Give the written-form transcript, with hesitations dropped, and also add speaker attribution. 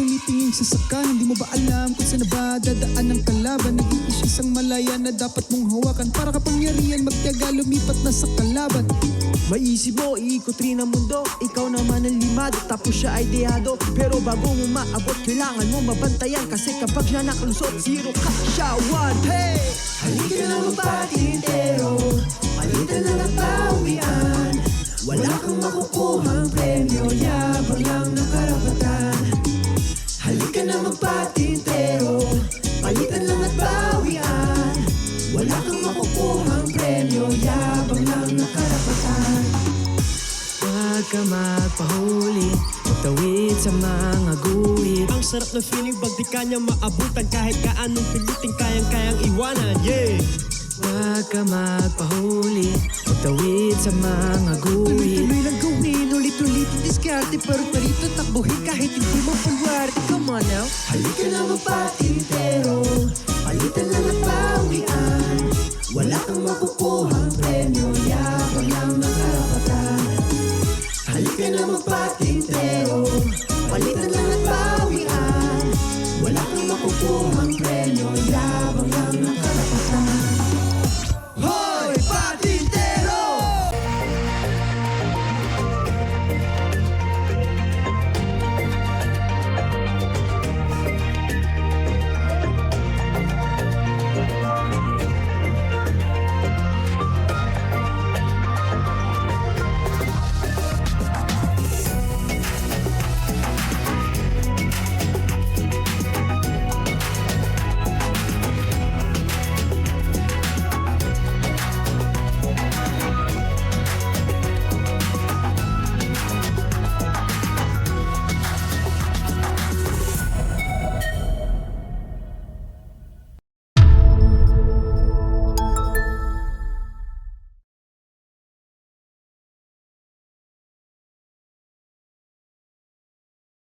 Speaker 1: tumitingin sa sakan. Hindi mo ba alam kung saan na ba dadaan ng kalaban? Nag-iisip isang malaya na dapat mong hawakan. Para kapangyarihan magtiyaga, lumipat na sa kalaban.
Speaker 2: Maisip mo, iikot rin ang mundo. Ikaw naman ang limado, tapos siya ay dehado. Pero bago mo maabot, kailangan mo mabantayan. Kasi kapag siya nakalusot, zero ka siya one. Hey!
Speaker 3: Halika na magpatintero, palitan na ng pawian. Wala kang makukuhang premyo, yabang lang ng karapatan. Halika na magpatintero, palitan lang at bawian. Wala kang makukuhang premyo, yabang lang ng karapatan.
Speaker 2: Huwag ka magpahuli, magtawid sa mga guhit.
Speaker 4: Ang sarap na feeling pag di ka niya maabutan. Kahit kaanong piliting kayang-kayang iwanan. Yeah!
Speaker 2: Huwag ka magpahuli, magtawid sa mga guhit.
Speaker 3: Tuloy-tuloy lang gawin, ulit-ulit diskarte. Pero parito takbuhin kahit hindi mo palwarte. Come on now. Halika na magpatintero, palitan lang at bawian. Wala kang makukuhang premyo, yabang lang ng karapatan. Halika na magpatintero, palitan lang at bawian. Wala kang makukuhang premyo,